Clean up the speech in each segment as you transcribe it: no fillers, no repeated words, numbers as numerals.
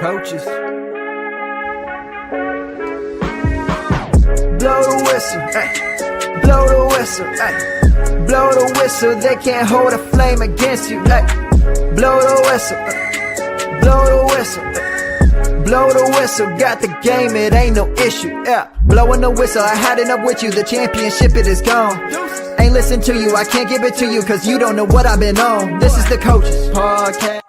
coaches. Blow the whistle, ay. Blow the whistle, ay. Blow the whistle, they can't hold a flame against you, ay. Blow the whistle, blow the whistle, ay. Blow the whistle, got the game, it ain't no issue, yeah. Blowing the whistle, I had enough with you, the championship, it is gone. Ain't listen to you, I can't give it to you, cause you don't know what I've been on. This is the Coaches Podcast.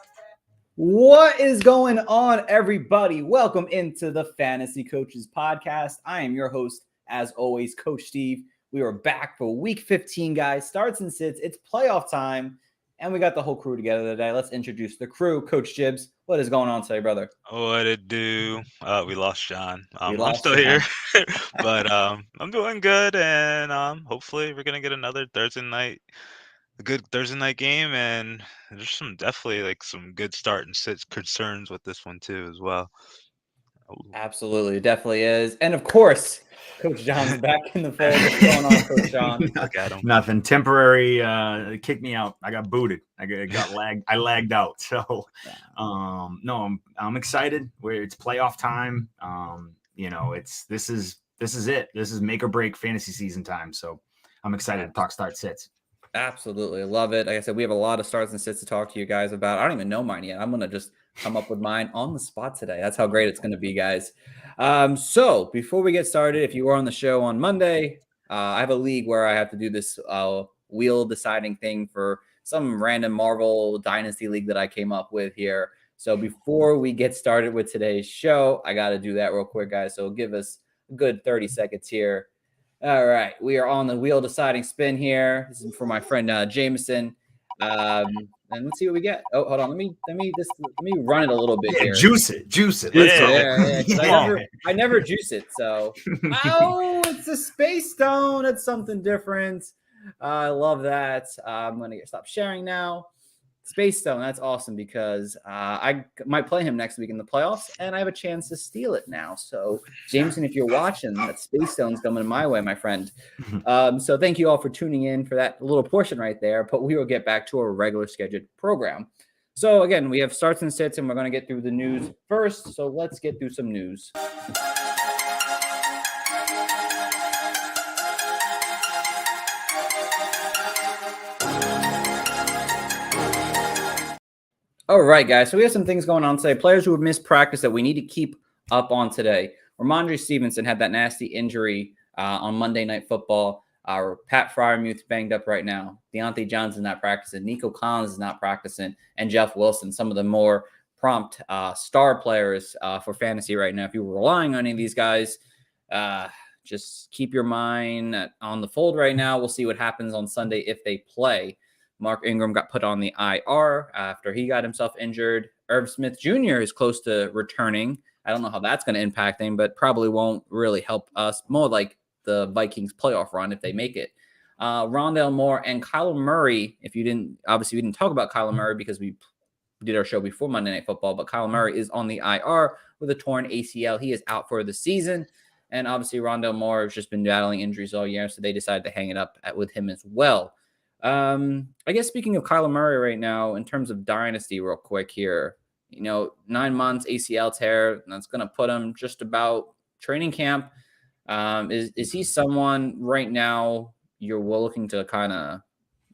What is going on, everybody? Welcome into the Fantasy Coaches Podcast. I am your host, as always, Coach Steve. We are back for week 15, guys. Starts and sits. It's playoff time, and we got the whole crew together today. Let's introduce the crew. Coach Jibbs, what is going on today, brother? What it do? We lost John. I'm John. still here, but I'm doing good, and hopefully we're gonna get another good Thursday night game, and there's definitely some good start and sit concerns with this one too as well. Absolutely, definitely is, and of course, Coach John's back in the fold. What's going on, Coach John? Look at him. Nothing. Temporary. Kicked me out. I got booted. I got lagged. I lagged out. So, no, I'm excited. It's playoff time. This is it. This is make or break fantasy season time. So, I'm excited to talk start sits. Absolutely. Love it. Like I said, we have a lot of starts and sits to talk to you guys about. I don't even know mine yet. I'm going to just come up with mine on the spot today. That's how great it's going to be, guys. So before we get started, if you were on the show on Monday, I have a league where I have to do this wheel deciding thing for some random Marvel Dynasty league that I came up with here. So before we get started with today's show, I got to do that real quick, guys. So give us a good 30 seconds here. All right, we are on the wheel deciding spin here. This is for my friend Jameson, and let's see what we get. Oh, hold on, let me run it a little bit here. Juice it. Let's go. I never juice it. So, it's a space stone. It's something different. I love that. I'm gonna stop sharing now. Space Stone, that's awesome because I might play him next week in the playoffs, and I have a chance to steal it now. So, Jameson, if you're watching, that Space Stone's coming my way, my friend. So thank you all for tuning in for that little portion right there, but we will get back to our regular scheduled program. So, again, we have starts and sits, and we're going to get through the news first. So let's get through some news. All right, guys. So we have some things going on today. Players who have missed practice that we need to keep up on today. Ramondre Stevenson had that nasty injury on Monday Night Football. Pat Freiermuth's banged up right now. Deontay Johnson's not practicing. Nico Collins is not practicing. And Jeff Wilson, some of the more prompt star players for fantasy right now. If you're relying on any of these guys, just keep your mind on the fold right now. We'll see what happens on Sunday if they play. Mark Ingram got put on the IR after he got himself injured. Irv Smith Jr. is close to returning. I don't know how that's going to impact him, but probably won't really help us. More like the Vikings playoff run if they make it. Rondale Moore and Kyler Murray. We didn't talk about Kyler Murray because we did our show before Monday Night Football, but Kyler Murray is on the IR with a torn ACL. He is out for the season. And obviously Rondale Moore has just been battling injuries all year, so they decided to hang it up with him as well. I guess speaking of Kyler Murray right now, in terms of dynasty real quick here, 9 months ACL tear, that's going to put him just about training camp. Is he someone right now you're looking to kind of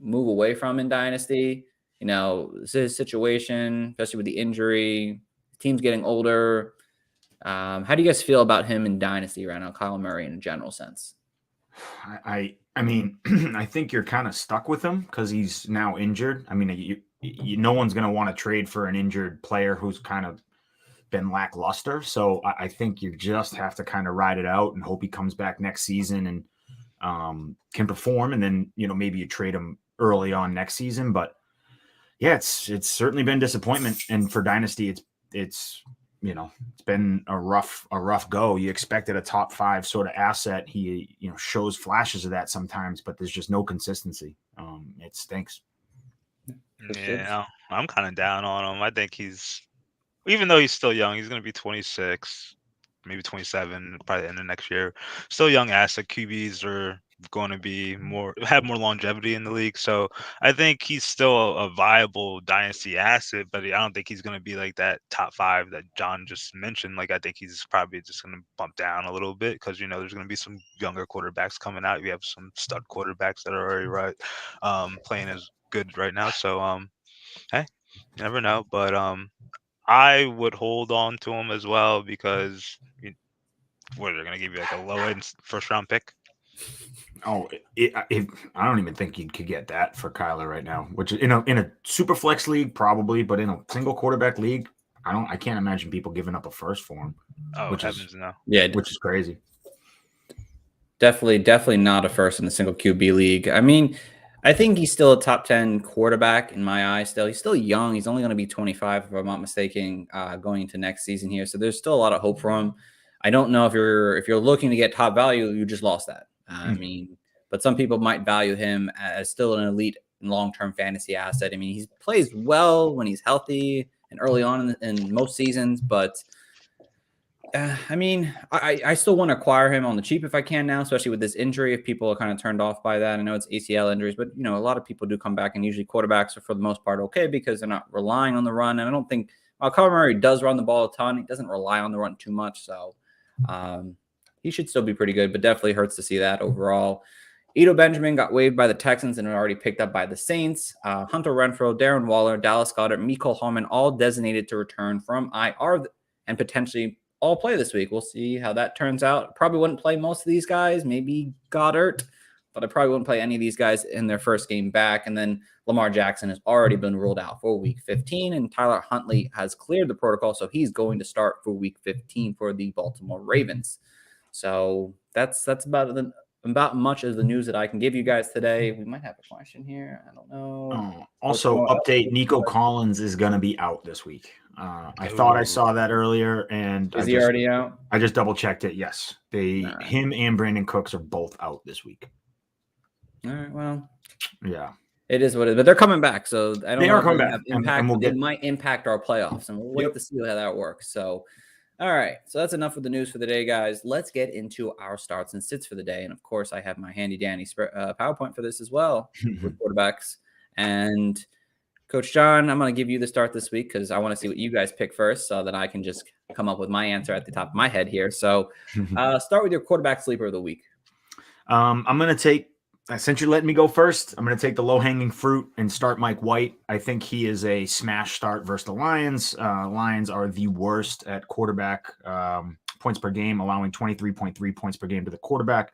move away from in dynasty? His situation, especially with the injury, team's getting older. How do you guys feel about him in dynasty right now, Kyler Murray in a general sense? I mean, I think you're kind of stuck with him because he's now injured. I mean, no one's going to want to trade for an injured player who's kind of been lackluster. So I think you just have to kind of ride it out and hope he comes back next season and can perform. And then, maybe you trade him early on next season. But yeah, it's certainly been disappointment. And for Dynasty, it's been a rough go. You expected a top 5 sort of asset. He, shows flashes of that sometimes, but there's just no consistency. It stinks. Yeah, I'm kind of down on him. I think even though he's still young, he's going to be 26. maybe 27, probably the end of next year. Still young asset. QBs are going to be have more longevity in the league. So I think he's still a viable dynasty asset, but I don't think he's going to be like that top 5 that John just mentioned. Like I think he's probably just going to bump down a little bit because there's going to be some younger quarterbacks coming out. You have some stud quarterbacks that are already playing as good right now. So hey, you never know, but I would hold on to him as well because what they're going to give you like a low end first round pick. Oh, I don't even think you could get that for Kyler right now. Which in a super flex league probably, but in a single quarterback league, I can't imagine people giving up a first for him. Oh, heavens no! Yeah, which is crazy. Definitely not a first in the single QB league. I mean, I think he's still a top 10 quarterback in my eyes. He's still young. He's only going to be 25, if I'm not mistaken, going into next season here. So there's still a lot of hope for him. I don't know if you're looking to get top value, you just lost that. I mean, but some people might value him as still an elite long-term fantasy asset. I mean, he plays well when he's healthy and early on in most seasons, but I mean, I still want to acquire him on the cheap if I can now, especially with this injury. If people are kind of turned off by that, I know it's ACL injuries, but a lot of people do come back, and usually quarterbacks are for the most part okay because they're not relying on the run. And I don't think while Kyler Murray does run the ball a ton, he doesn't rely on the run too much, so he should still be pretty good. But definitely hurts to see that overall. Ito Benjamin got waived by the Texans and already picked up by the Saints. Hunter Renfrow, Darren Waller, Dallas Goedert, Mecole Hardman, all designated to return from IR and potentially all play this week. We'll see how that turns out. Probably wouldn't play most of these guys, maybe Goddard, but I probably wouldn't play any of these guys in their first game back. And then Lamar Jackson has already been ruled out for week 15, and Tyler Huntley has cleared the protocol, so he's going to start for week 15 for the Baltimore Ravens. So that's about much of the news that I can give you guys today. We might have a question here. I don't know. Also, update: Nico Collins is going to be out this week. I thought I saw that earlier, and is he already out? I just double checked it. Yes, him and Brandon Cooks are both out this week. All right. Well, yeah, it is what it is. But they're coming back, so I don't. They are coming back. It might impact our playoffs, and we'll wait to see how that works. So. All right, so that's enough of the news for the day, guys. Let's get into our starts and sits for the day. And, of course, I have my handy-dandy PowerPoint for this as well with quarterbacks. And, Coach John, I'm going to give you the start this week because I want to see what you guys pick first so that I can just come up with my answer at the top of my head here. So start with your quarterback sleeper of the week. I'm going to take since you're letting me go first, I'm going to take the low-hanging fruit and start Mike White. I think he is a smash start versus the Lions. Lions are the worst at quarterback points per game, allowing 23.3 points per game to the quarterback.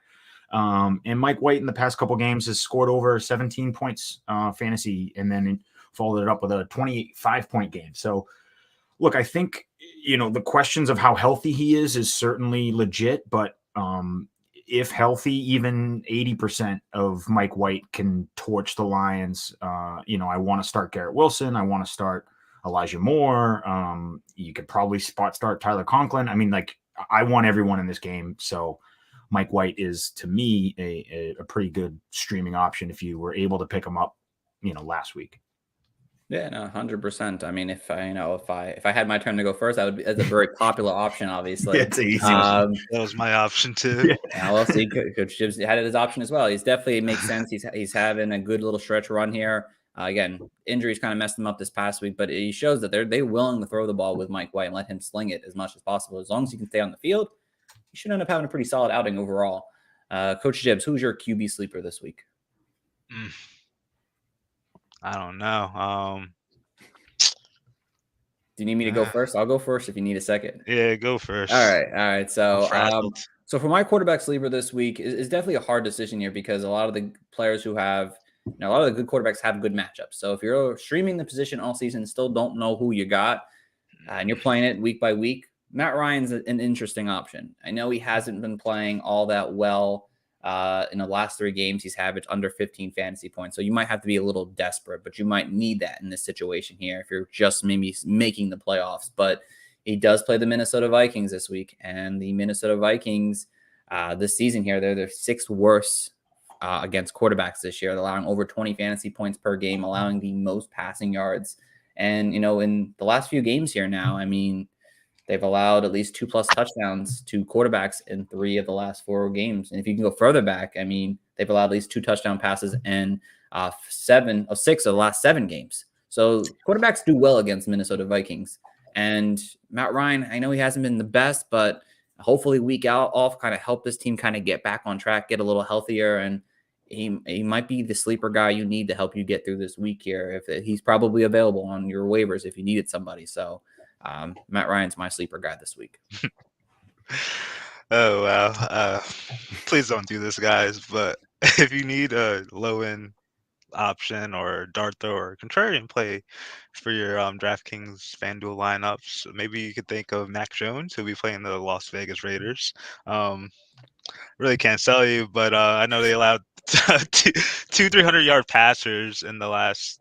And Mike White in the past couple games has scored over 17 points fantasy and then followed it up with a 25-point game. So, look, I think, the questions of how healthy he is certainly legit, but if healthy, even 80% of Mike White can torch the Lions. I want to start Garrett Wilson. I want to start Elijah Moore. You could probably start Tyler Conklin. I mean, I want everyone in this game. So Mike White is, to me, a pretty good streaming option if you were able to pick him up, last week. Yeah, no, 100%. I mean, if I had my turn to go first, that's a very popular option, obviously. It's easy. That was my option too. Yeah, well, see, Coach Gibbs had his option as well. He's definitely makes sense. He's having a good little stretch run here. Again, injuries kind of messed him up this past week, but he shows that they're willing to throw the ball with Mike White and let him sling it as much as possible. As long as he can stay on the field, he should end up having a pretty solid outing overall. Coach Gibbs, who's your QB sleeper this week? I don't know. Do you need me to go first? I'll go first if you need a second. Yeah, go first. All right. So for my quarterback sleeper this week is definitely a hard decision here because a lot of the players who have, a lot of the good quarterbacks have good matchups. So if you're streaming the position all season and still don't know who you got and you're playing it week by week, Matt Ryan's an interesting option. I know he hasn't been playing all that well. In the last 3 games, he's averaged under 15 fantasy points. So you might have to be a little desperate, but you might need that in this situation here if you're just maybe making the playoffs. But he does play the Minnesota Vikings this week. And the Minnesota Vikings this season here, they're the 6th worst against quarterbacks this year. They're allowing over 20 fantasy points per game, allowing the most passing yards. And, in the last few games here now, I mean, they've allowed at least 2+ touchdowns to quarterbacks in 3 of the last 4 games. And if you can go further back, I mean, they've allowed at least 2 touchdown passes in 6 of the last 7 games. So quarterbacks do well against Minnesota Vikings. And Matt Ryan, I know he hasn't been the best, but hopefully week off kind of help this team kind of get back on track, get a little healthier, and he might be the sleeper guy you need to help you get through this week here. If he's probably available on your waivers if you needed somebody. So Matt Ryan's my sleeper guy this week. Oh wow! Please don't do this, guys. But if you need a low-end option or dart throw or contrarian play for your DraftKings FanDuel lineups, maybe you could think of Mac Jones, who'll be playing the Las Vegas Raiders. Really can't sell you, but I know they allowed two 300-yard passers in the last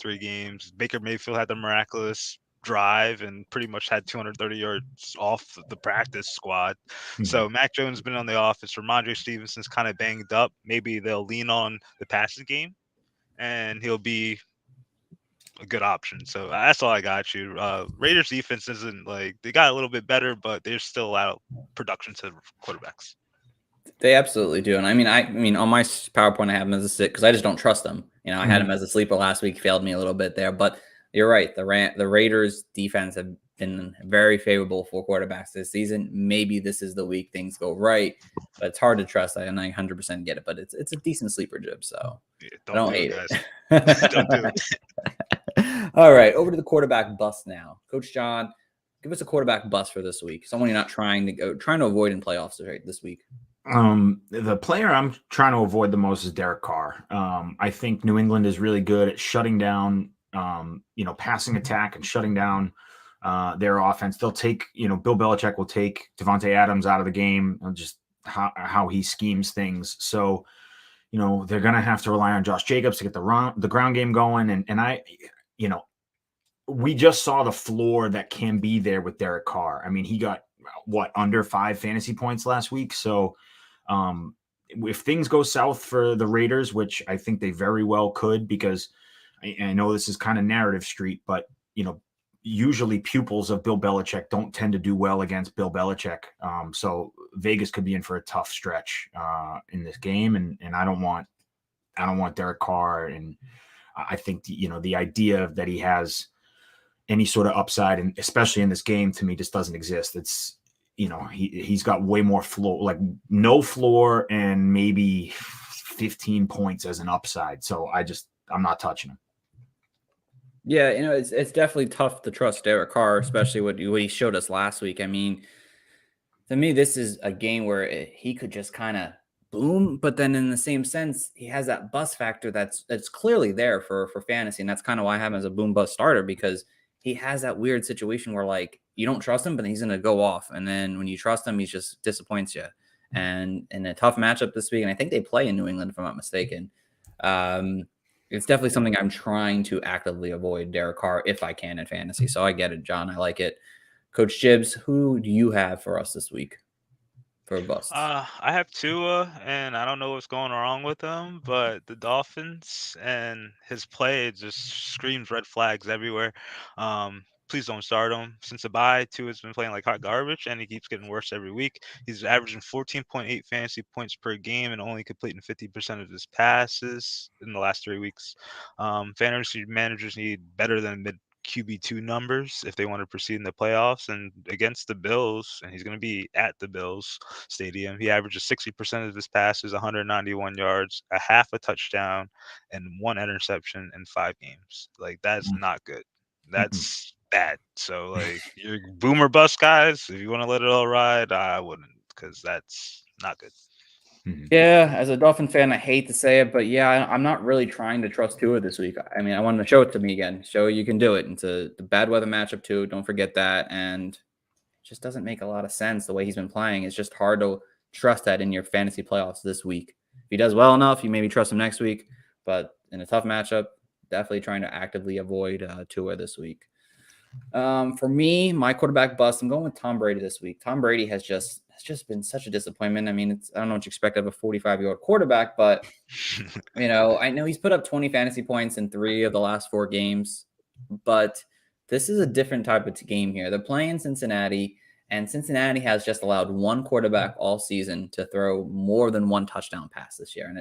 3 games. Baker Mayfield had the miraculous drive and pretty much had 230 yards off the practice squad. So Mac Jones has been on the offense. Ramondre Stevenson's kind of banged up. Maybe they'll lean on the passing game, and he'll be a good option. So that's all I got you. Raiders defense isn't like, they got a little bit better, but there's still a lot of production to quarterbacks. They absolutely do. And I mean, on my PowerPoint, I have him as a sit because I just don't trust him. I had him as a sleeper last week, failed me a little bit there, but you're right. The Raiders defense have been very favorable for quarterbacks this season. Maybe this is the week things go right, but it's hard to trust. And I 100% get it, but it's a decent sleeper jib. So I don't hate it. Don't do it. All right. Over to the quarterback bust now. Coach John, give us a quarterback bust for this week. Someone you're not trying to avoid in playoffs this week. The player I'm trying to avoid the most is Derek Carr. I think New England is really good at shutting down, passing attack and shutting down their offense. They'll take, Bill Belichick will take Devontae Adams out of the game, just how he schemes things. So, they're going to have to rely on Josh Jacobs to get the ground game going. And we just saw the floor that can be there with Derek Carr. I mean, he got under 5 fantasy points last week. So, if things go south for the Raiders, which I think they very well could, because I know this is kind of narrative street, but usually pupils of Bill Belichick don't tend to do well against Bill Belichick. So Vegas could be in for a tough stretch in this game, and I don't want Derek Carr. And I think the idea that he has any sort of upside, and especially in this game, to me just doesn't exist. It's he's got way more floor, like no floor, and maybe 15 points as an upside. So I'm not touching him. Yeah, it's definitely tough to trust Derek Carr, especially what he showed us last week. I mean, to me, this is a game where he could just kind of boom, but then in the same sense, he has that bust factor that's clearly there for fantasy, and that's kind of why I have him as a boom bust starter, because he has that weird situation where, like, you don't trust him, but he's going to go off. And then when you trust him, he just disappoints you. And in a tough matchup this week, and I think they play in New England, if I'm not mistaken, it's definitely something I'm trying to actively avoid, Derek Carr, if I can in fantasy. So I get it, John. I like it. Coach Jibbs, who do you have for us this week for a bust? I have Tua, and I don't know what's going wrong with him, but the Dolphins and his play just screams red flags everywhere. Please don't start him. Since the bye, Tua's been playing like hot garbage, and he keeps getting worse every week. He's averaging 14.8 fantasy points per game and only completing 50% of his passes in the last 3 weeks. Fantasy managers need better than mid QB2 numbers if they want to proceed in the playoffs. And against the Bills, and he's going to be at the Bills Stadium, he averages 60% of his passes, 191 yards, a half a touchdown, and 1 interception in 5 games. Like, that's not good. That's bad. So, like, your boomer bust guys, if you want to let it all ride, I wouldn't, because that's not good. Yeah, as a Dolphin fan, I hate to say it, but yeah, I'm not really trying to trust Tua this week. I mean, I want to show it to me again. Show you can do it. It's the bad weather matchup too. Don't forget that. And it just doesn't make a lot of sense the way he's been playing. It's just hard to trust that in your fantasy playoffs this week. If he does well enough, you maybe trust him next week. But in a tough matchup, definitely trying to actively avoid Tua this week. For me, my quarterback bust, I'm going with Tom Brady this week. Tom Brady has just been such a disappointment. I mean, I don't know what you expect of a 45-year-old quarterback, but I know he's put up 20 fantasy points in 3 of the last 4 games. But this is a different type of game here. They're playing Cincinnati, and Cincinnati has just allowed one quarterback all season to throw more than one touchdown pass this year.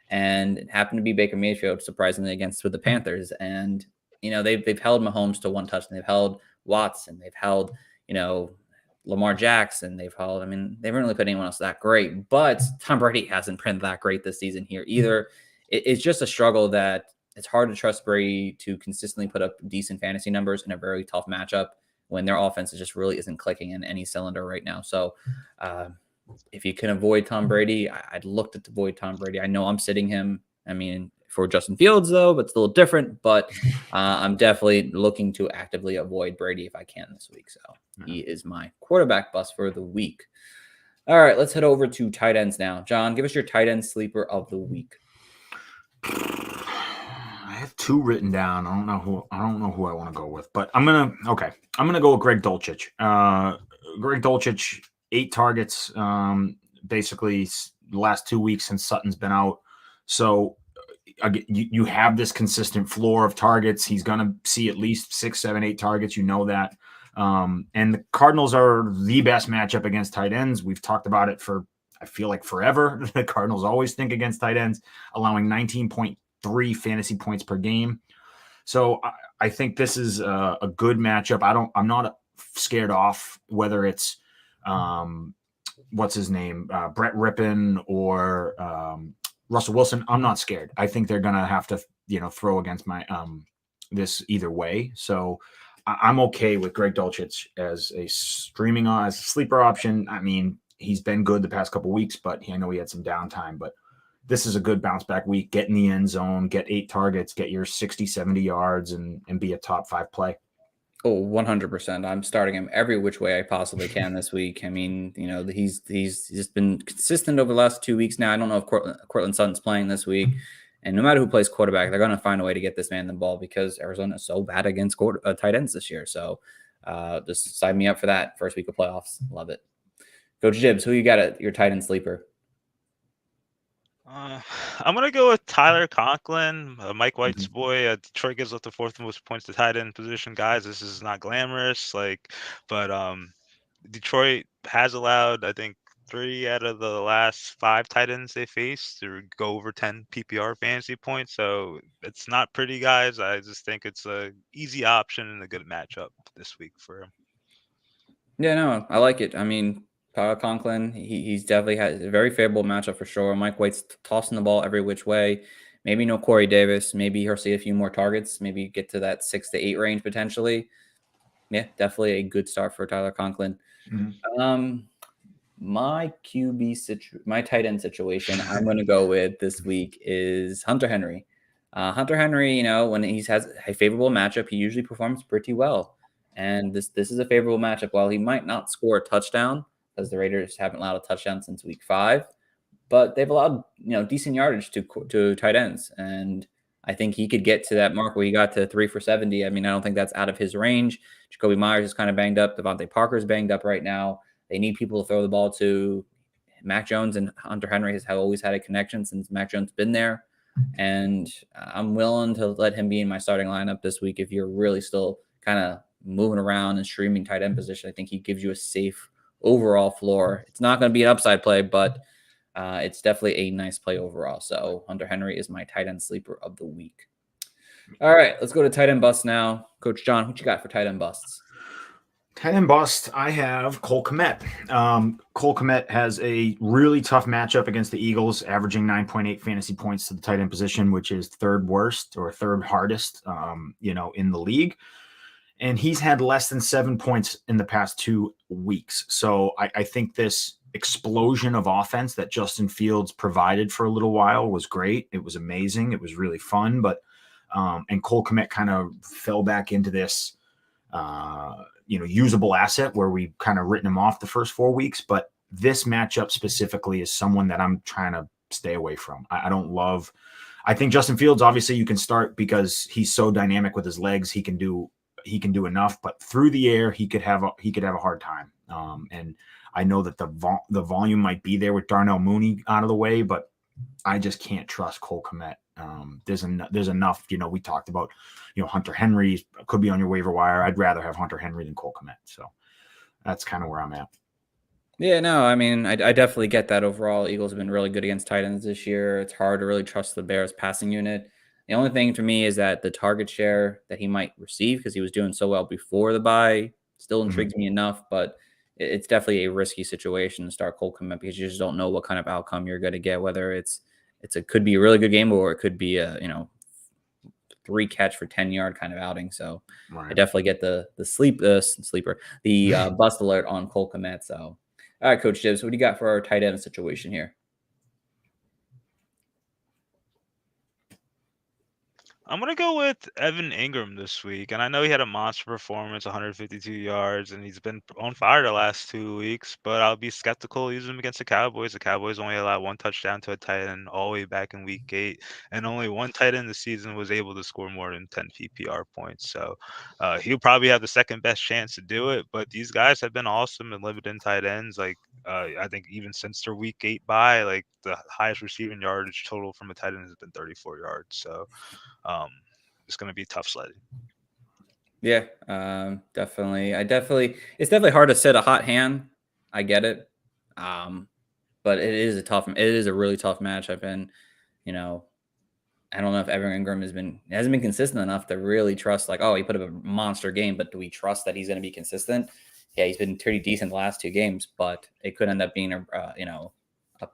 And it happened to be Baker Mayfield, surprisingly, against with the Panthers. And, they've held Mahomes to one touchdown. They've held Watson. They've held, Lamar Jackson. They haven't really put anyone else that great. But Tom Brady hasn't been that great this season here either. It's just a struggle that it's hard to trust Brady to consistently put up decent fantasy numbers in a very tough matchup when their offense just really isn't clicking in any cylinder right now. So if you can avoid Tom Brady, I'd look to avoid Tom Brady. I know I'm sitting him. I mean, for Justin Fields, though, but it's a little different. But I'm definitely looking to actively avoid Brady if I can this week. So he is my quarterback bust for the week. All right, let's head over to tight ends now. John, give us your tight end sleeper of the week. I have two written down. I don't know who I want to go with, but I'm gonna go with Greg Dulcich. Greg Dulcich, 8 targets, basically the last 2 weeks since Sutton's been out. So you have this consistent floor of targets. He's gonna see at least 6, 7, 8 targets. You know that. And the Cardinals are the best matchup against tight ends. We've talked about it for, I feel like, forever. The Cardinals always think against tight ends, allowing 19.3 fantasy points per game. So I think this is a good matchup. I'm not scared off whether it's what's his name, Brett Rippon or Russell Wilson. I'm not scared. I think they're gonna have to throw against my this either way. So I'm okay with Greg Dulcich as a sleeper option. I mean, he's been good the past couple of weeks, but I know he had some downtime. But this is a good bounce back week. Get in the end zone, get 8 targets, get your 60, 70 yards, and be a top 5 play. Oh, 100%. I'm starting him every which way I possibly can this week. I mean, he's just been consistent over the last 2 weeks now. I don't know if Courtland Sutton's playing this week. And no matter who plays quarterback, they're going to find a way to get this man the ball because Arizona is so bad against tight ends this year. So just sign me up for that first week of playoffs. Love it. Coach Jibbs, who you got at your tight end sleeper? I'm going to go with Tyler Conklin, Mike White's boy. Detroit gives up the 4th most points to tight end position. Guys, this is not glamorous, but Detroit has allowed, I think, 3 out of the last 5 tight ends they faced to go over 10 PPR fantasy points. So it's not pretty, guys. I just think it's a easy option and a good matchup this week for him. Yeah, no, I like it. I mean, Tyler Conklin, he's definitely has a very favorable matchup for sure. Mike White's tossing the ball every which way. Maybe no Corey Davis. Maybe he'll see a few more targets. Maybe get to that 6 to 8 range potentially. Yeah, definitely a good start for Tyler Conklin. Mm-hmm. My my tight end situation I'm going to go with this week is Hunter Henry. Hunter Henry, when he has a favorable matchup, he usually performs pretty well. And this is a favorable matchup. While he might not score a touchdown, because the Raiders haven't allowed a touchdown since week 5, but they've allowed decent yardage to tight ends, and I think he could get to that mark where he got to 3 for 70. I mean, I don't think that's out of his range. Jacoby Myers is kind of banged up. Devontae Parker's banged up right now. They need people to throw the ball to. Mac Jones and Hunter Henry have always had a connection since Mac Jones been there, and I'm willing to let him be in my starting lineup this week if you're really still kind of moving around and streaming tight end position. I think he gives you a safe overall floor. It's not going to be an upside play, but it's definitely a nice play overall. So Hunter Henry is my tight end sleeper of the week. All right, let's go to tight end busts now. Coach John, what you got for tight end busts? Tight end bust, I have Cole Kmet. Cole Kmet has a really tough matchup against the Eagles, averaging 9.8 fantasy points to the tight end position, which is 3rd worst or 3rd hardest, in the league. And he's had less than 7 points in the past 2 weeks. So I think this explosion of offense that Justin Fields provided for a little while was great. It was amazing. It was really fun. But and Cole Kmet kind of fell back into this, usable asset where we kind of written him off the first 4 weeks. But this matchup specifically is someone that I'm trying to stay away from. I don't love. I think Justin Fields, obviously, you can start because he's so dynamic with his legs. He can do enough, but through the air, he could have a hard time. And I know that the volume might be there with Darnell Mooney out of the way, but I just can't trust Cole Kmet There's enough. We talked about Hunter Henry could be on your waiver wire. I'd rather have Hunter Henry than Cole Kmet. So that's kind of where I'm at. Yeah, no, I mean, I definitely get that. Overall, Eagles have been really good against tight ends this year. It's hard to really trust the Bears passing unit. The only thing to me is that the target share that he might receive, because he was doing so well before the bye, still intrigues me enough, but it's definitely a risky situation to start Cole Kmet because you just don't know what kind of outcome you're going to get, whether could be a really good game or it could be a 3 catch for 10-yard kind of outing. So I definitely get the bust alert on Cole Kmet. So all right, Coach Gibbs, what do you got for our tight end situation here? I'm going to go with Evan Ingram this week. And I know he had a monster performance, 152 yards, and he's been on fire the last 2 weeks, but I'll be skeptical using him against the Cowboys. The Cowboys only allowed 1 touchdown to a tight end all the way back in week 8, and only 1 tight end this season was able to score more than 10 PPR points. So he'll probably have the second best chance to do it, but these guys have been awesome and limited in tight ends. I think even since their week 8 bye, the highest receiving yardage total from a tight end has been 34 yards. So it's going to be tough sledding. Yeah, definitely. It's definitely hard to set a hot hand. I get it. But it is a really tough matchup. And, I don't know if Evan Ingram hasn't been consistent enough to really trust he put up a monster game, but do we trust that he's going to be consistent? Yeah, he's been pretty decent the last 2 games, but it could end up being a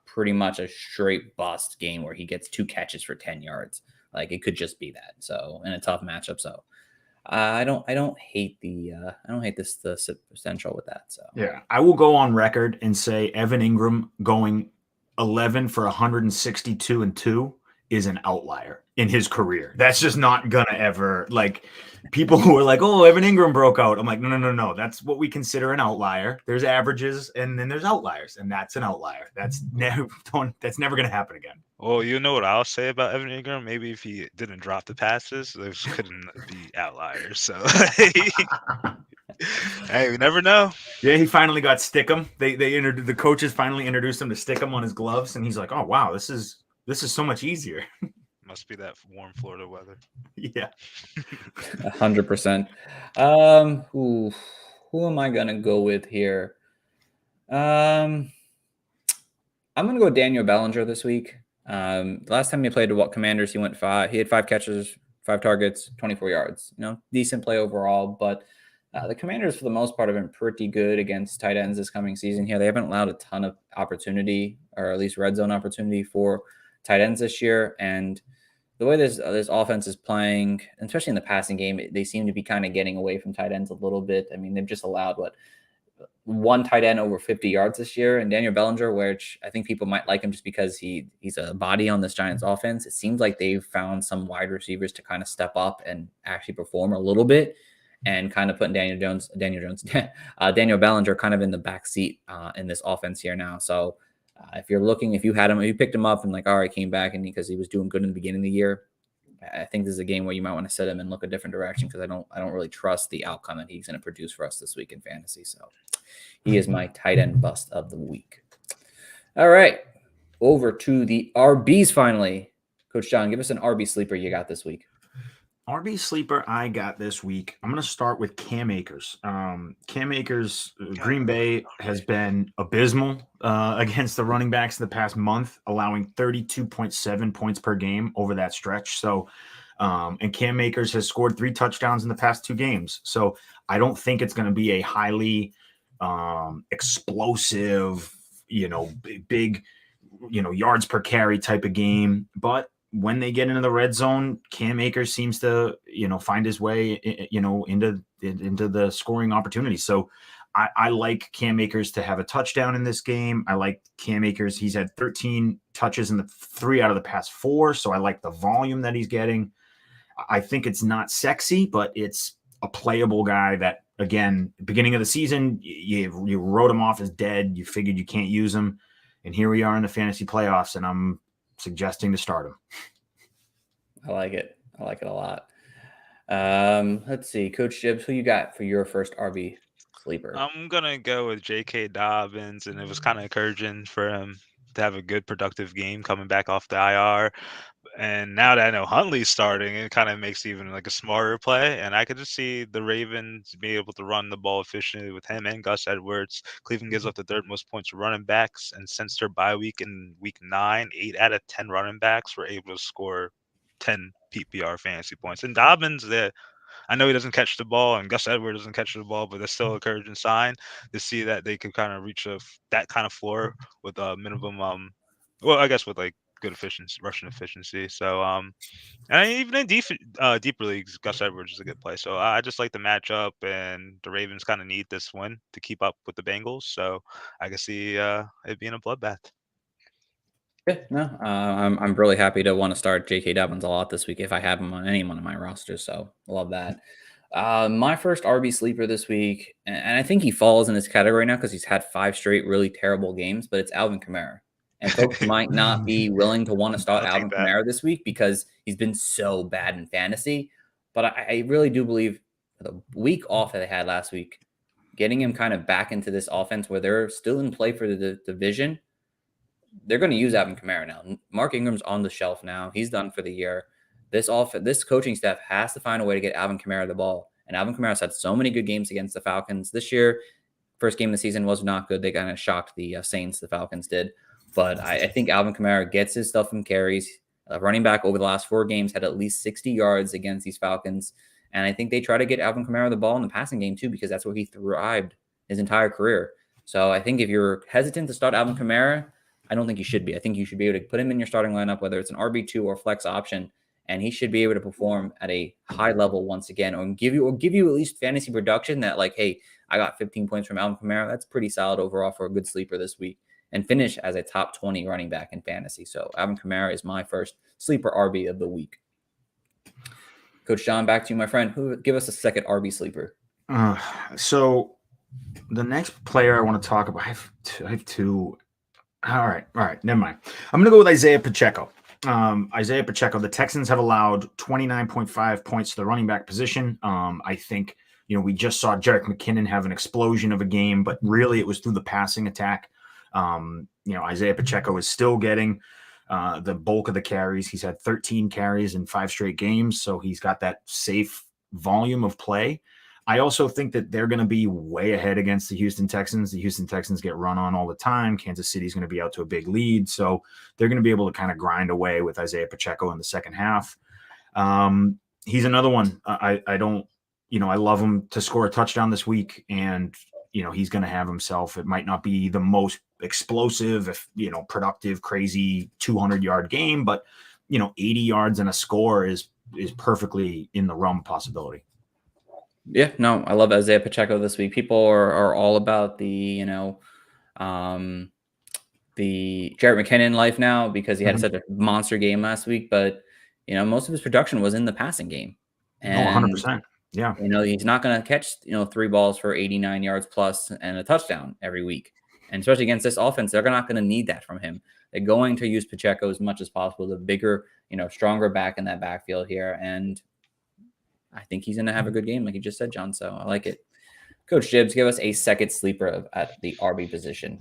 pretty much a straight bust game where he gets 2 catches for 10 yards. It could just be that. So in a tough matchup. So I don't hate this potential with that. So yeah, I will go on record and say Evan Ingram going 11 for 162 and 2 is an outlier in his career. That's just not gonna ever people who are like, oh, Evan Ingram broke out. I'm like, no. That's what we consider an outlier. There's averages and then there's outliers, and that's an outlier. That's never gonna happen again. Well, you know what I'll say about Evan Ingram? Maybe if he didn't drop the passes, those couldn't be outliers. So hey, we never know. Yeah, he finally got Stickum. The coaches finally introduced him to Stickum on his gloves, and he's like, oh wow, this is so much easier. Must be that warm Florida weather. Yeah. 100%. Who am I gonna go with here? I'm gonna go with Daniel Bellinger this week. Last time he played the Commanders, he had 5 catches, 5 targets, 24 yards. Decent play overall, but the Commanders for the most part have been pretty good against tight ends this coming season here. They haven't allowed a ton of opportunity, or at least red zone opportunity for tight ends this year. And the way this offense is playing, especially in the passing game, they seem to be kind of getting away from tight ends a little bit. I mean, they've just allowed 1 tight end over 50 yards this year, and Daniel Bellinger, which I think people might like him just because he's a body on this Giants offense. It seems like they've found some wide receivers to kind of step up and actually perform a little bit, and kind of putting Daniel Bellinger kind of in the back seat in this offense here now. So if you picked him up and all right, came back and because he was doing good in the beginning of the year, I think this is a game where you might want to set him and look a different direction, because I don't really trust the outcome that he's going to produce for us this week in fantasy. So he is my tight end bust of the week. All right, over to the RBs finally. Coach John, give us an RB sleeper you got this week. RB sleeper I got this week. I'm going to start with Cam Akers. Cam Akers, Green Bay has been abysmal against the running backs in the past month, allowing 32.7 points per game over that stretch. So, and Cam Akers has scored 3 touchdowns in the past 2 games. So I don't think it's going to be a highly explosive, big, yards per carry type of game. But when they get into the red zone, Cam Akers seems to, find his way, into the scoring opportunities. So I like Cam Akers to have a touchdown in this game. I like Cam Akers. He's had 13 touches in the 3 out of the past 4. So I like the volume that he's getting. I think it's not sexy, but it's a playable guy that, again, beginning of the season, you wrote him off as dead. You figured you can't use him. And here we are in the fantasy playoffs, and I'm suggesting to start him. I like it. I like it a lot. Let's see, Coach Gibbs, who you got for your first RB sleeper? I'm gonna go with J.K. Dobbins, and it was kind of encouraging for him to have a good, productive game coming back off the IR. And now that I know Huntley's starting, it kind of makes even like a smarter play. And I could just see the Ravens be able to run the ball efficiently with him and Gus Edwards. Cleveland gives up the third most points to running backs. And since their bye week in week 9, 8 out of 10 running backs were able to score 10 PPR fantasy points. And Dobbins, I know he doesn't catch the ball, and Gus Edwards doesn't catch the ball, but that's still a encouraging sign to see that they could kind of reach that kind of floor with a minimum. Well, I guess with like good efficiency, rushing efficiency. So, and even in deeper leagues, Gus Edwards is a good play. So I just like the matchup, and the Ravens kind of need this win to keep up with the Bengals. So I can see it being a bloodbath. Yeah, no, I'm really happy to want to start J.K. Dobbins a lot this week if I have him on any one of my rosters. So I love that. My first RB sleeper this week, and I think he falls in this category now because he's had 5 straight really terrible games, but it's Alvin Kamara. And folks might not be willing to want to start I'll Alvin take that. Kamara this week because he's been so bad in fantasy. But I really do believe the week off that they had last week, getting him kind of back into this offense where they're still in play for the division, they're going to use Alvin Kamara now. Mark Ingram's on the shelf now. He's done for the year. This coaching staff has to find a way to get Alvin Kamara the ball. And Alvin Kamara's had so many good games against the Falcons this year. First game of the season was not good. They kind of shocked the Saints, the Falcons did. But I think Alvin Kamara gets his stuff and carries. Running back over the last 4 games had at least 60 yards against these Falcons. And I think they try to get Alvin Kamara the ball in the passing game too, because that's where he thrived his entire career. So I think if you're hesitant to start Alvin Kamara, I don't think you should be. I think you should be able to put him in your starting lineup, whether it's an RB2 or flex option, and he should be able to perform at a high level once again, or give you at least fantasy production that, like, hey, I got 15 points from Alvin Kamara. That's pretty solid overall for a good sleeper this week, and finish as a top 20 running back in fantasy. So Alvin Kamara is my first sleeper RB of the week. Coach John, back to you, my friend. Give us a second RB sleeper. So the next player I want to talk about, I have 2. All right. Never mind. I'm going to go with Isaiah Pacheco. Isaiah Pacheco, the Texans have allowed 29.5 points to the running back position. I think, we just saw Jerick McKinnon have an explosion of a game, but really it was through the passing attack. Isaiah Pacheco is still getting the bulk of the carries. He's had 13 carries in 5 straight games, so he's got that safe volume of play. I also think that they're going to be way ahead against the Houston Texans. The Houston Texans get run on all the time. Kansas City's going to be out to a big lead. So they're going to be able to kind of grind away with Isaiah Pacheco in the second half. He's another one. I love him to score a touchdown this week. And, he's going to have himself. It might not be the most explosive, productive, crazy 200-yard game, but, 80 yards and a score is perfectly in the realm of possibility. Yeah, no, I love Isaiah Pacheco this week. People are all about the Jerick McKinnon life now because he had such a monster game last week. But, most of his production was in the passing game. And, 100%. Yeah. He's not going to catch, 3 balls for 89 yards plus and a touchdown every week. And especially against this offense, they're not going to need that from him. They're going to use Pacheco as much as possible, the bigger, stronger back in that backfield here. And I think he's going to have a good game, like you just said, John. So I like it. Coach Gibbs, give us a second sleeper at the RB position.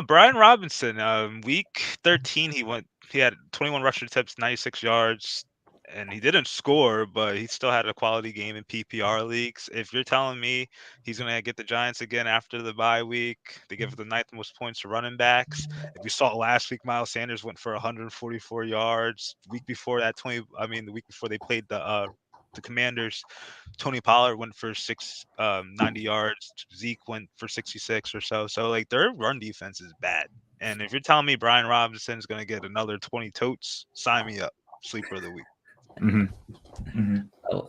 Brian Robinson. Week 13, he had 21 rushing attempts, 96 yards, and he didn't score, but he still had a quality game in PPR leagues. If you're telling me he's going to get the Giants again after the bye week, they give the 9th most points to running backs. If we saw last week, Miles Sanders went for 144 yards. The week before that, the week before they played the Commanders, Tony Pollard went for 90 yards. Zeke went for 66 or so. So, like, their run defense is bad. And if you're telling me Brian Robinson is going to get another 20 totes, sign me up. Sleeper of the week.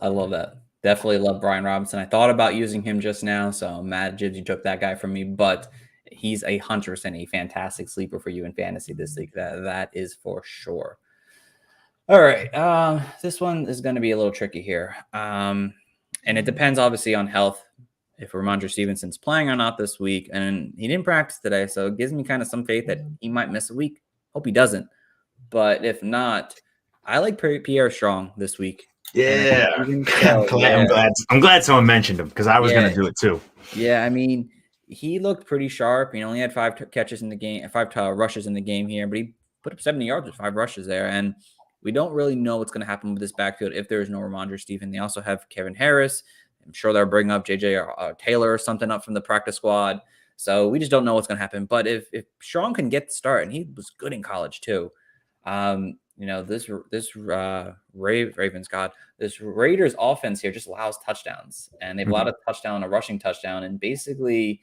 I love that. Definitely love Brian Robinson. I thought about using him just now, so Matt Gibbs, you took that guy from me, but he's 100% a fantastic sleeper for you in fantasy this week. That is for sure. All right. This one is going to be a little tricky here. And it depends obviously on health, if Ramondre Stevenson's playing or not this week. And he didn't practice today, so it gives me kind of some faith that he might miss a week. Hope he doesn't. But if not, I like Pierre Strong this week. Yeah. I'm glad someone mentioned him because I was going to do it too. Yeah, I mean, he looked pretty sharp. He only had 5 catches in the game, 5 rushes in the game here, but he put up 70 yards with 5 rushes there. And we don't really know what's going to happen with this backfield if there is no Ramondre Stevenson. They also have Kevin Harris. I'm sure they'll bring up JJ Taylor or something up from the practice squad. So we just don't know what's going to happen. But if Strong can get the start, and he was good in college too, this Ravens, God, this Raiders offense here just allows touchdowns, and they've allowed a touchdown, a rushing touchdown, and basically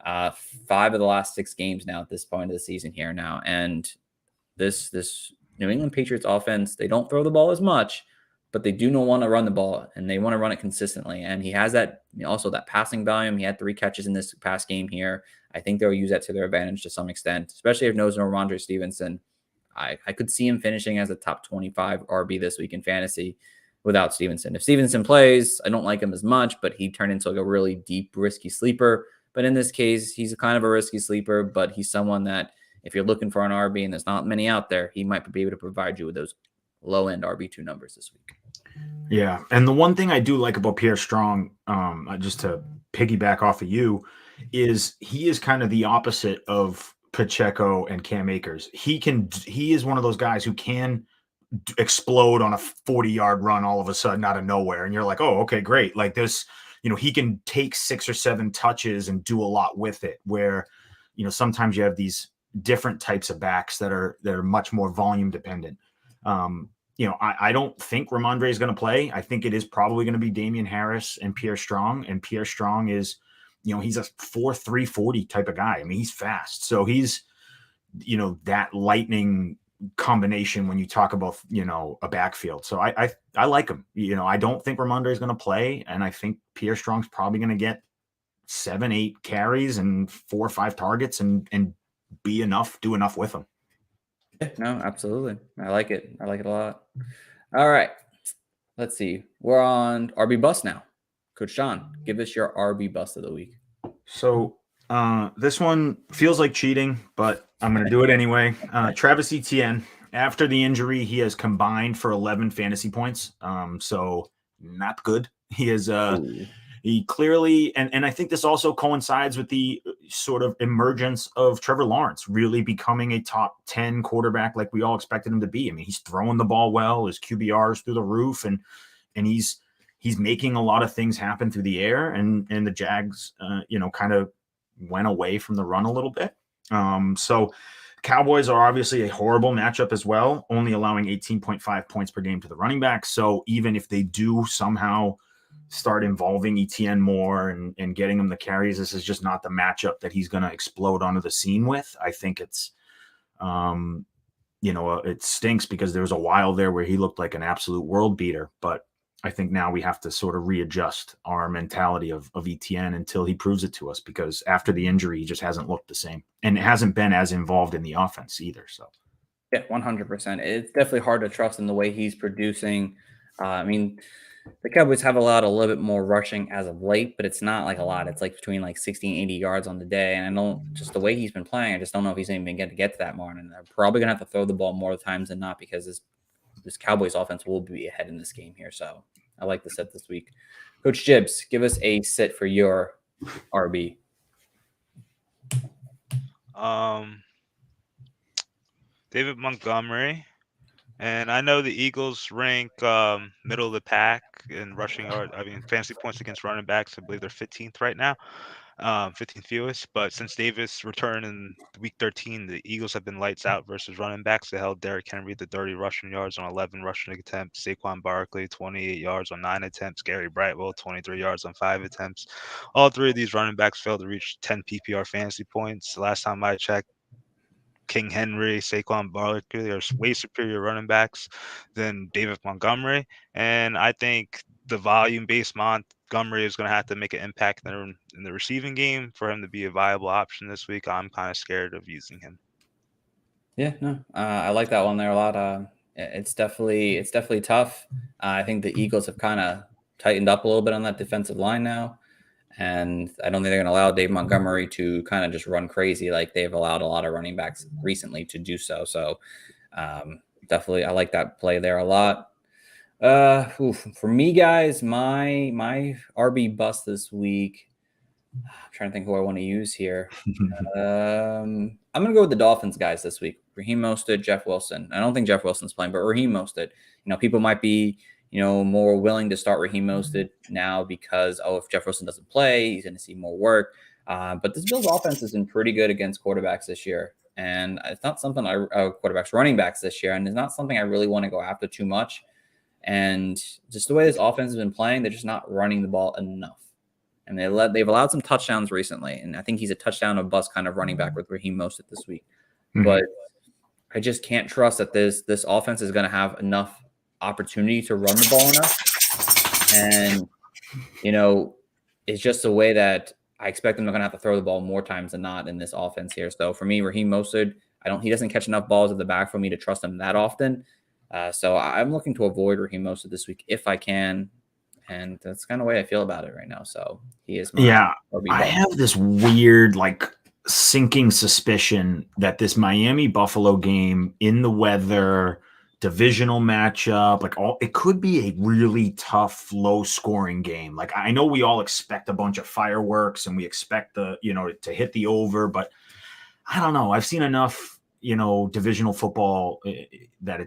5 of the last 6 games now at this point of the season here now. And this New England Patriots offense, they don't throw the ball as much, but they do not want to run the ball, and they want to run it consistently. And he has that, also that passing volume. He had 3 catches in this past game here. I think they'll use that to their advantage to some extent, especially if knows no Ramondre Stevenson. I could see him finishing as a top 25 RB this week in fantasy without Stevenson. If Stevenson plays, I don't like him as much, but he turned into like a really deep, risky sleeper. But in this case, he's a kind of a risky sleeper, but he's someone that if you're looking for an RB and there's not many out there, he might be able to provide you with those low-end RB2 numbers this week. Yeah, and the one thing I do like about Pierre Strong, just to piggyback off of you, is he is kind of the opposite of Pacheco and Cam Akers. He is one of those guys who can explode on a 40-yard run all of a sudden out of nowhere, and you're like, oh, okay, great. Like this, he can take 6 or 7 touches and do a lot with it. Where, sometimes you have these different types of backs that are much more volume dependent. I don't think Ramondre is going to play. I think it is probably going to be Damian Harris and Pierre Strong. And Pierre Strong is, he's a 4.3 40 type of guy. I mean, he's fast. So he's, that lightning combination when you talk about, a backfield. So I like him. I don't think Ramondre is going to play. And I think Pierre Strong's probably going to get 7-8 carries and 4 or 5 targets and do enough with them. No, absolutely. I like it. I like it a lot. All right. Let's see. We're on RB Bust now. Coach John, give us your RB Bust of the week. So this one feels like cheating, but I'm going to do it anyway. Travis Etienne, after the injury, he has combined for 11 fantasy points. So not good. He is he clearly, and I think this also coincides with the sort of emergence of Trevor Lawrence really becoming a top 10 quarterback like we all expected him to be. I mean, he's throwing the ball well, his QBR is through the roof, and he's making a lot of things happen through the air, and the Jags, kind of went away from the run a little bit. So Cowboys are obviously a horrible matchup as well, only allowing 18.5 points per game to the running back. So even if they do somehow start involving Etienne more and getting him the carries, this is just not the matchup that he's going to explode onto the scene with. I think it's, it stinks because there was a while there where he looked like an absolute world beater, but I think now we have to sort of readjust our mentality of Etienne until he proves it to us, because after the injury, he just hasn't looked the same, and it hasn't been as involved in the offense either. So yeah, 100%. It's definitely hard to trust in the way he's producing. The Cowboys have allowed a little bit more rushing as of late, but it's not like a lot. It's like between like 60 and 80 yards on the day. And I don't, just the way he's been playing, I just don't know if he's even going to get to that more. And they're probably going to have to throw the ball more times than not, because this Cowboys offense will be ahead in this game here. So I like the set this week. Coach Gibbs, give us a sit for your RB. David Montgomery. And I know the Eagles rank middle of the pack in rushing fantasy points against running backs. I believe they're 15th right now, 15th fewest. But since Davis returned in week 13, the Eagles have been lights out versus running backs. They held Derrick Henry to 30 rushing yards on 11 rushing attempts. Saquon Barkley, 28 yards on 9 attempts. Gary Brightwell, 23 yards on 5 attempts. All 3 of these running backs failed to reach 10 PPR fantasy points. The last time I checked, King Henry, Saquon Barkley are way superior running backs than David Montgomery. And I think the volume-based Montgomery is going to have to make an impact in the receiving game for him to be a viable option this week. I'm kind of scared of using him. Yeah, no, I like that one there a lot. It's definitely tough. I think the Eagles have kind of tightened up a little bit on that defensive line now. And I don't think they're going to allow Dave Montgomery to kind of just run crazy like they've allowed a lot of running backs recently to do so. So definitely, I like that play there a lot. For me, guys, my RB bust this week, I'm trying to think who I want to use here. I'm going to go with the Dolphins guys this week. Raheem Mostert, Jeff Wilson. I don't think Jeff Wilson's playing, but Raheem Mostert. People might be, more willing to start Raheem Mostert now because, if Jeff Wilson doesn't play, he's going to see more work. But this Bills offense has been pretty good against quarterbacks this year. And it's not something running backs this year. And it's not something I really want to go after too much. And just the way this offense has been playing, they're just not running the ball enough. And they've allowed some touchdowns recently. And I think he's a touchdown or bust kind of running back with Raheem Mostert this week. Mm-hmm. But I just can't trust that this offense is going to have enough opportunity to run the ball enough. And, it's just a way that I expect them to have to throw the ball more times than not in this offense here. So for me, Raheem Mostert, he doesn't catch enough balls at the back for me to trust him that often. So I'm looking to avoid Raheem Mostert this week if I can. And that's kind of the way I feel about it right now. So he is my RB. I have this weird, sinking suspicion that this Miami Buffalo game in the weather, divisional matchup, it could be a really tough, low scoring game. I know we all expect a bunch of fireworks and we expect to hit the over, but I don't know. I've seen enough, divisional football that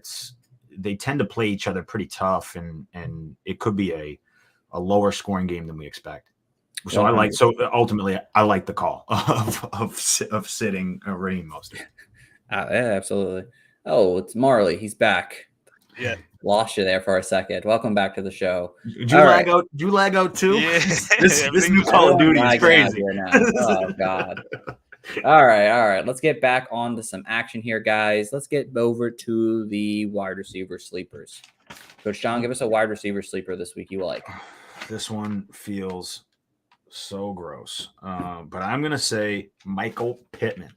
they tend to play each other pretty tough, and it could be a lower scoring game than we expect. So ultimately I like the call of sitting Raheem Mostert. Yeah, absolutely. Oh, it's Marley. He's back. Yeah. Lost you there for a second. Welcome back to the show. Did you lag out too? Yeah. This new Call of Duty is crazy. Oh God. All right. Let's get back on to some action here, guys. Let's get over to the wide receiver sleepers. Coach John, give us a wide receiver sleeper this week you like. This one feels so gross, but I'm going to say Michael Pittman.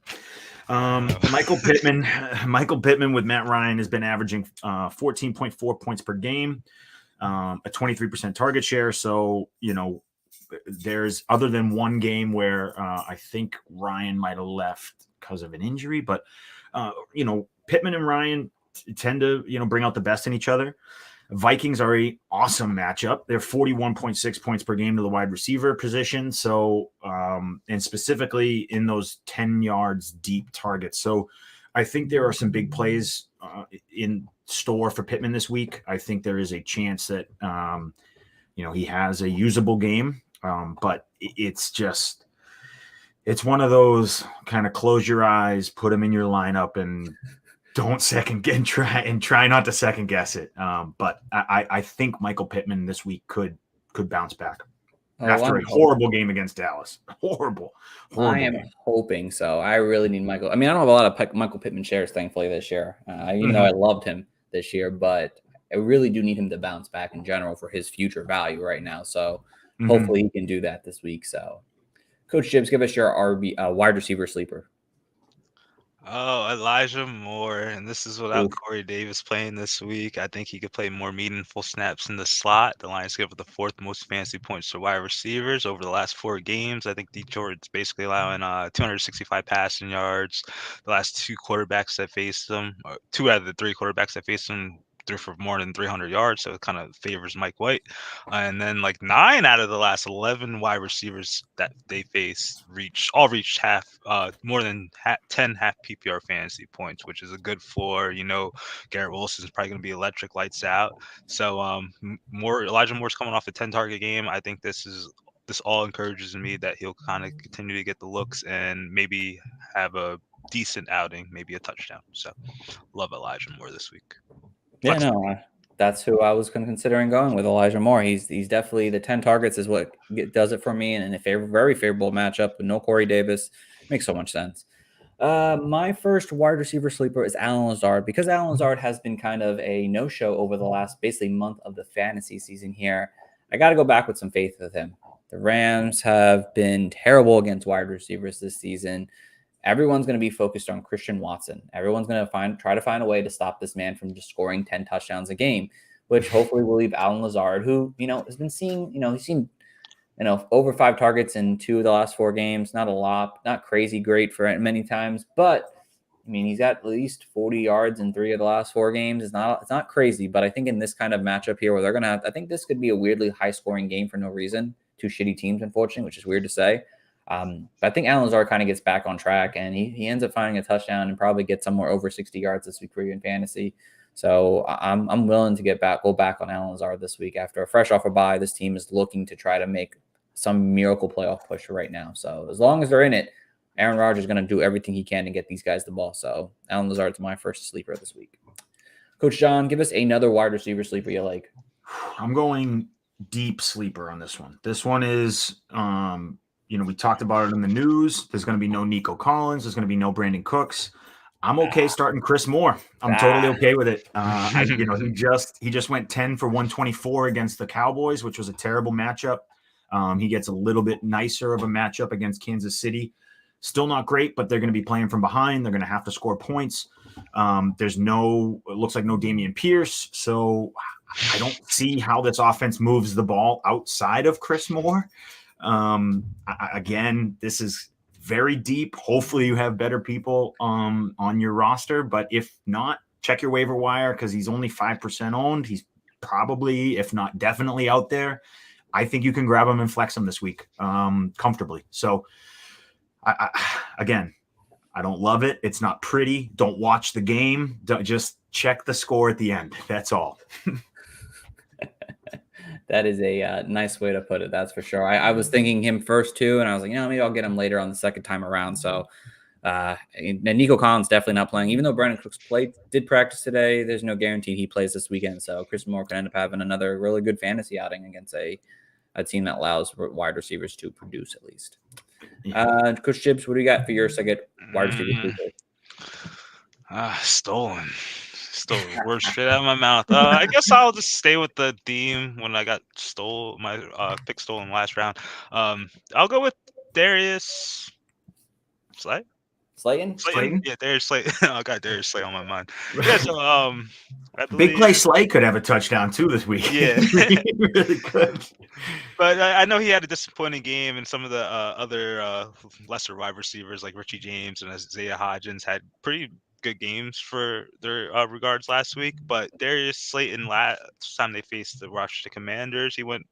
Michael Pittman with Matt Ryan has been averaging 14.4 points per game, a 23% target share. So, there's other than one game where I think Ryan might have left because of an injury, but, Pittman and Ryan tend to, bring out the best in each other. Vikings are an awesome matchup. They're 41.6 points per game to the wide receiver position. So, and specifically in those 10 yards deep targets. So I think there are some big plays in store for Pittman this week. I think there is a chance that, he has a usable game. But it's one of those kind of close your eyes, put him in your lineup and don't try not to second guess it. But I think Michael Pittman this week could bounce back after a horrible game against Dallas. Horrible I am game. hoping so. I really need Michael. I mean, I don't have a lot of Michael Pittman shares, thankfully, this year. Even though I loved him this year, but I really do need him to bounce back in general for his future value right now. So hopefully he can do that this week. So, Coach Gibbs, give us your wide receiver sleeper. Oh, Elijah Moore. And this is without Corey Davis playing this week. I think he could play more meaningful snaps in the slot. The Lions give up the fourth most fantasy points to wide receivers over the last 4 games. I think Detroit's basically allowing 265 passing yards. The last 2 quarterbacks that faced them, or 2 out of the 3 quarterbacks that faced them, threw for more than 300 yards, so it kind of favors Mike White. And then 9 out of the last 11 wide receivers that they face reached more than 10 half PPR fantasy points, which is a good floor. Garrett Wilson's probably going to be electric, lights out. So Elijah Moore's coming off a 10 target game. I think this all encourages me that he'll kind of continue to get the looks and maybe have a decent outing, maybe a touchdown. So love Elijah Moore this week. Yeah, no, that's who I was considering going with, Elijah Moore. He's definitely the 10 targets is what does it for me, and a very favorable matchup with no Corey Davis makes so much sense. My first wide receiver sleeper is Allen Lazard, because Allen Lazard has been kind of a no-show over the last basically month of the fantasy season here. I got to go back with some faith with him. The Rams have been terrible against wide receivers this season. Everyone's going to be focused on Christian Watson. Everyone's going to try to find a way to stop this man from just scoring 10 touchdowns a game, which hopefully will leave Allen Lazard, who, has been seeing, he's seen, over 5 targets in 2 of the last 4 games. Not a lot, not crazy great for many times, but he's got at least 40 yards in 3 of the last 4 games. It's not crazy, but I think in this kind of matchup here where I think this could be a weirdly high scoring game for no reason. 2 shitty teams, unfortunately, which is weird to say. But I think Alan Lazard kind of gets back on track, and he ends up finding a touchdown and probably gets somewhere over 60 yards this week for you in fantasy. So I'm willing to go back on Alan Lazard this week after a fresh off a bye. This team is looking to try to make some miracle playoff push right now. So as long as they're in it, Aaron Rodgers is going to do everything he can to get these guys the ball. So Alan Lazard's my first sleeper this week. Coach John, give us another wide receiver sleeper you like. I'm going deep sleeper on this one. This one is, we talked about it in the news. There's going to be no Nico Collins. There's going to be no Brandon Cooks. I'm okay starting Chris Moore. I'm totally okay with it. He just went 10 for 124 against the Cowboys, which was a terrible matchup. He gets a little bit nicer of a matchup against Kansas City. Still not great, but they're going to be playing from behind. They're going to have to score points. It looks like no Dameon Pierce. So I don't see how this offense moves the ball outside of Chris Moore. Again, this is very deep. Hopefully you have better people on your roster, but if not, check your waiver wire because he's only 5% owned. He's probably, if not definitely out there. I think you can grab him and flex him this week comfortably. So again, I don't love it. It's not pretty. Don't watch the game. Just check the score at the end. That's all. That is a nice way to put it. That's for sure. I was thinking him first too, and I was like, maybe I'll get him later on the second time around. So and Nico Collins definitely not playing, even though Brandon Cooks did practice today. There's no guarantee he plays this weekend. So Chris Moore could end up having another really good fantasy outing against a team that allows wide receivers to produce at least. Coach Gibbs, what do you got for your second wide receiver? Stolen. Stole the worst shit out of my mouth. I guess I'll just stay with the theme when I got my pick stolen last round. I'll go with Darius Slayton? Yeah, Darius Slayton. I got Darius Slayton on my mind. Yeah, so I believe, Big play Slay could have a touchdown too this week. Yeah, he really could. But I know he had a disappointing game, and some of the other lesser wide receivers like Richie James and Isaiah Hodgins had pretty good games for their regards last week. But Darius Slayton, last time they faced the Washington Commanders, he went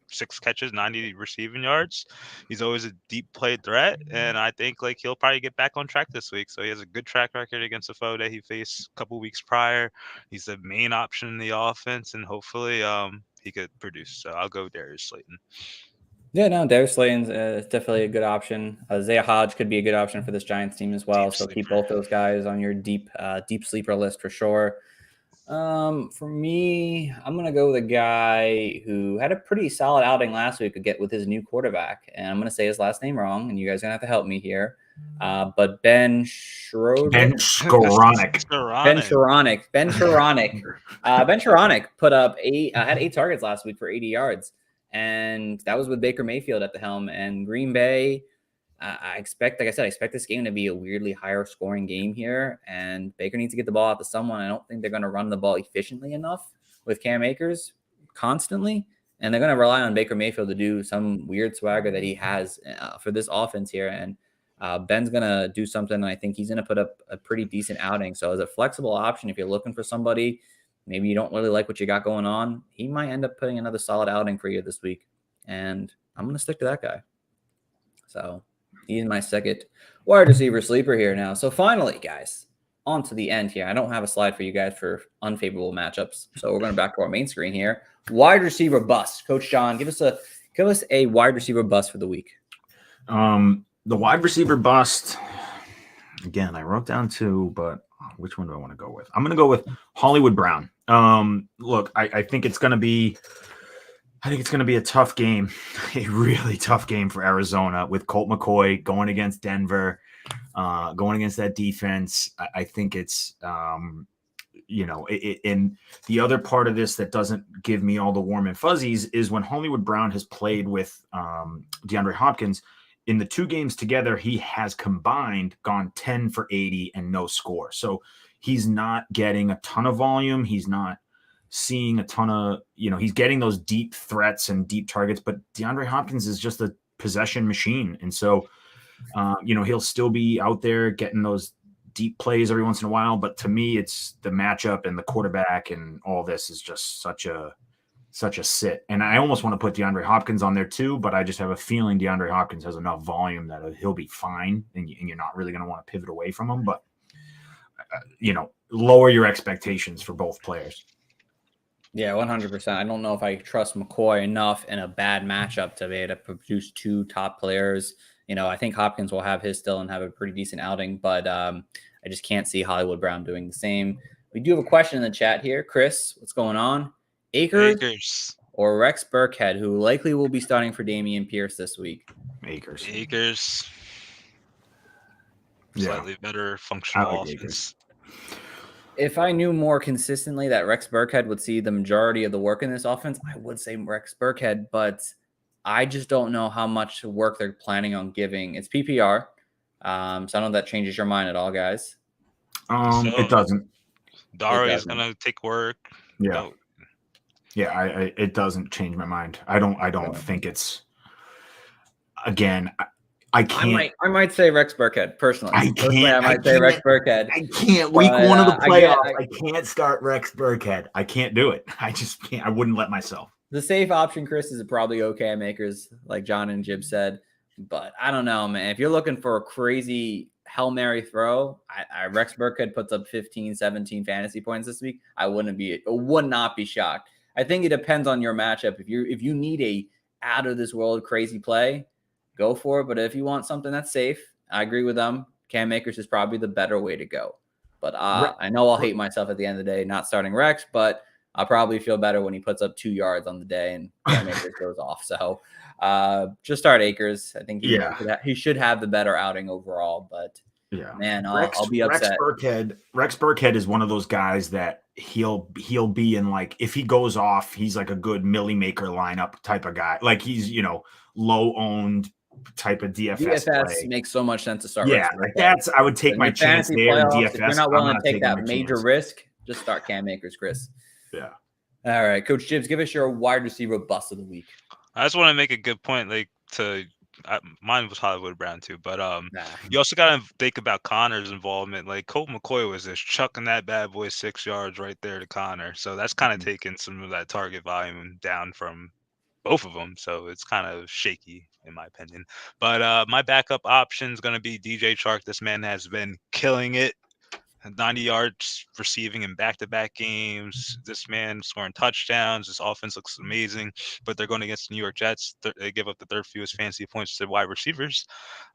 6 catches, 90 receiving yards. He's always a deep play threat, and I think he'll probably get back on track this week. So he has a good track record against a foe that he faced a couple weeks prior. He's the main option in the offense, and hopefully he could produce. So I'll go Darius Slayton. Yeah, no, Darius Slayton's definitely a good option. Isaiah Hodge could be a good option for this Giants team as well. So keep both those guys on your deep sleeper list for sure. For me, I'm going to go with a guy who had a pretty solid outing last week with his new quarterback. And I'm going to say his last name wrong, and you guys are going to have to help me here. But Ben Skowronek. Ben Skowronek put up had 8 targets last week for 80 yards. And that was with Baker Mayfield at the helm. And Green Bay, I expect this game to be a weirdly higher scoring game here. And Baker needs to get the ball out to someone. I don't think they're going to run the ball efficiently enough with Cam Akers constantly. And they're going to rely on Baker Mayfield to do some weird swagger that he has for this offense here. And Ben's going to do something. And I think he's going to put up a pretty decent outing. So as a flexible option, if you're looking for somebody, maybe you don't really like what you got going on, he might end up putting another solid outing for you this week. And I'm going to stick to that guy. So he's my second wide receiver sleeper here now. So finally, guys, on to the end here. I don't have a slide for you guys for unfavorable matchups. So we're going back to our main screen here. Wide receiver bust. Coach John, give us a wide receiver bust for the week. The wide receiver bust, again, I wrote down 2, but which one do I want to go with? I'm going to go with Hollywood Brown. Look, I think it's going to be a tough game, a really tough game for Arizona with Colt McCoy going against Denver, going against that defense. I think it's, and the other part of this that doesn't give me all the warm and fuzzies is when Hollywood Brown has played with DeAndre Hopkins. In the 2 games together, he has combined gone 10 for 80 and no score. So he's not getting a ton of volume. He's not seeing a ton of, he's getting those deep threats and deep targets, but DeAndre Hopkins is just a possession machine. And so, he'll still be out there getting those deep plays every once in a while. But to me, it's the matchup and the quarterback and all this is just such a such a sit. And I almost want to put DeAndre Hopkins on there too, but I just have a feeling DeAndre Hopkins has enough volume that he'll be fine, and you're not really going to want to pivot away from him. But lower your expectations for both players. Yeah, 100%. I don't know if I trust McCoy enough in a bad matchup to be able to produce two top players. I think Hopkins will have his still and have a pretty decent outing, but I just can't see Hollywood Brown doing the same. We do have a question in the chat here. Chris, what's going on? Akers or Rex Burkhead, who likely will be starting for Dameon Pierce this week? Akers. Slightly better functional offense. Akers. If I knew more consistently that Rex Burkhead would see the majority of the work in this offense, I would say Rex Burkhead, but I just don't know how much work they're planning on giving. It's PPR, so I don't know if that changes your mind at all, guys. It doesn't. Dari is gonna take work. Yeah, it doesn't change my mind. I don't think it's. Again, I can't. I might say Rex Burkhead personally. I might say Rex Burkhead. I can't. Week one of the playoffs, I can't start Rex Burkhead. I can't do it. I just can't. I wouldn't let myself. The safe option, Chris, is probably OK Makers, like John and Jib said. But I don't know, man. If you're looking for a crazy Hail Mary throw, Rex Burkhead puts up 15, 17 fantasy points this week. I would not be shocked. I think it depends on your matchup. If you need a out of this world crazy play, go for it. But if you want something that's safe, I agree with them. Cam Akers is probably the better way to go. But I know I'll hate myself at the end of the day not starting Rex, but I'll probably feel better when he puts up 2 yards on the day and Cam Akers goes off. So just start Akers. I think he should have the better outing overall. But man, I'll be upset. Rex Burkhead is one of those guys that he'll be in, like, if he goes off, he's like a good Millie Maker lineup type of guy. Like he's low owned type of DFS play. Makes so much sense to start. Yeah, like I would take my chance there in DFS. If you're not willing to take that major risk, just start Cam Akers, Chris. Yeah. All right, Coach Jibbs, give us your wide receiver bust of the week. I just want to make a good point, mine was Hollywood Brown too, but you also got to think about Connor's involvement. Like Colt McCoy was just chucking that bad boy 6 yards right there to Connor, so that's kind of taking some of that target volume down from both of them. So it's kind of shaky in my opinion. But my backup option is going to be DJ Chark. This man has been killing it. 90 yards receiving in back-to-back games. This man scoring touchdowns. This offense looks amazing, but they're going against the New York Jets. They give up the third fewest fantasy points to wide receivers.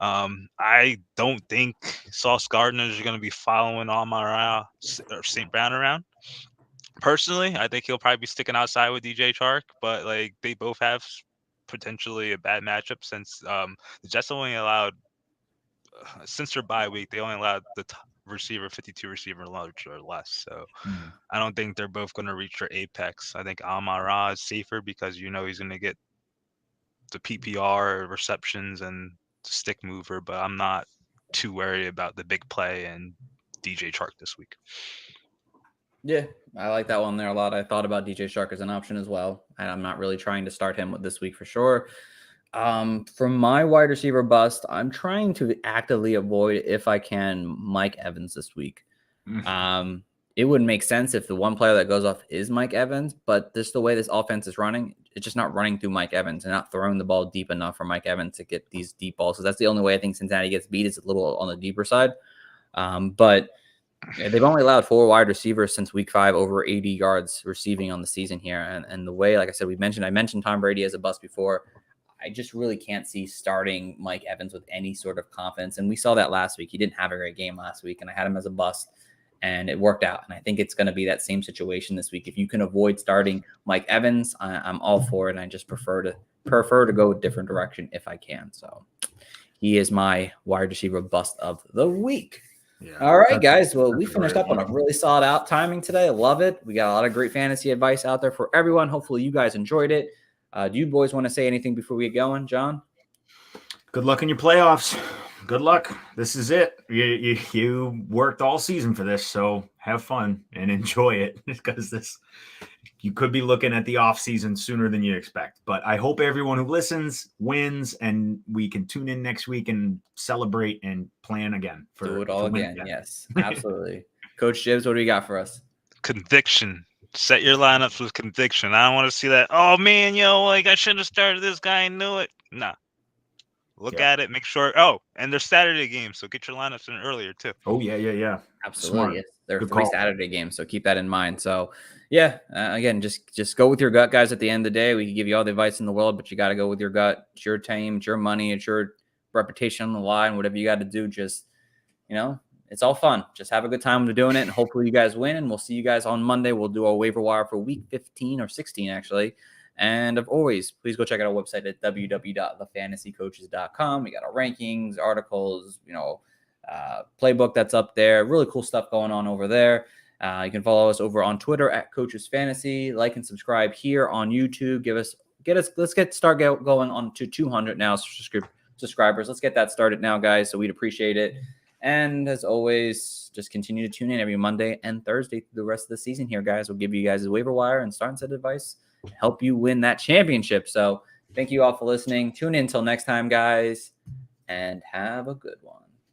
I don't think Sauce Gardner is going to be following Amon-Ra or St. Brown around. Personally, I think he'll probably be sticking outside with DJ Chark, but they both have potentially a bad matchup since the Jets only allowed, since their bye week, they only allowed the receiver 52 receiver large or less. So I don't think they're both going to reach their apex. I think Amon-Ra is safer because he's going to get the PPR receptions and stick mover, but I'm not too worried about the big play and DJ Chark this week. Yeah, I like that one there a lot. I thought about DJ Chark as an option as well, and I'm not really trying to start him this week for sure. For my wide receiver bust, I'm trying to actively avoid, if I can, Mike Evans this week. It would make sense if the one player that goes off is Mike Evans, but just the way this offense is running, it's just not running through Mike Evans and not throwing the ball deep enough for Mike Evans to get these deep balls. So that's the only way I think Cincinnati gets beat, is a little on the deeper side. But they've only allowed 4 wide receivers since week 5 over 80 yards receiving on the season here. And the way, like I said, I mentioned Tom Brady as a bust before. I just really can't see starting Mike Evans with any sort of confidence. And we saw that last week. He didn't have a great game last week, and I had him as a bust, and it worked out. And I think it's going to be that same situation this week. If you can avoid starting Mike Evans, I'm all for it. And I just prefer to go a different direction if I can. So he is my wide receiver bust of the week. Yeah, all right, guys. Well, we finished up on a really solid out timing today. I love it. We got a lot of great fantasy advice out there for everyone. Hopefully you guys enjoyed it. Do you boys want to say anything before we get going, John? Good luck in your playoffs. Good luck. This is it. You worked all season for this, so have fun and enjoy it, because you could be looking at the off season sooner than you expect. But I hope everyone who listens wins, and we can tune in next week and celebrate and plan again. Do it all again. Yes, absolutely. Coach Jibbs, what do you got for us? Conviction. Set your lineups with conviction. I don't want to see that. Oh man, like I shouldn't have started this guy. I knew it. Nah. Look Yeah. at it. Make sure. Oh, and they're Saturday games, so get your lineups in earlier too. Oh yeah. Absolutely. Smart. Yes. There are Good 3 call. Saturday games, so keep that in mind. So, yeah, again, just go with your gut, guys. At the end of the day, we can give you all the advice in the world, but you got to go with your gut. It's your team, it's your money, it's your reputation on the line. Whatever you got to do, just it's all fun. Just have a good time with doing it, and hopefully you guys win. And we'll see you guys on Monday. We'll do our waiver wire for week 15 or 16, actually. And of always, please go check out our website at www.thefantasycoaches.com. We got our rankings, articles, playbook that's up there. Really cool stuff going on over there. You can follow us over on Twitter at Coaches Fantasy. Like and subscribe here on YouTube. Let's start going on to 200 now subscribers. Let's get that started now, guys. So we'd appreciate it. And as always, just continue to tune in every Monday and Thursday through the rest of the season here, guys. We'll give you guys a waiver wire and start and set advice, help you win that championship. So thank you all for listening. Tune in until next time, guys, and have a good one.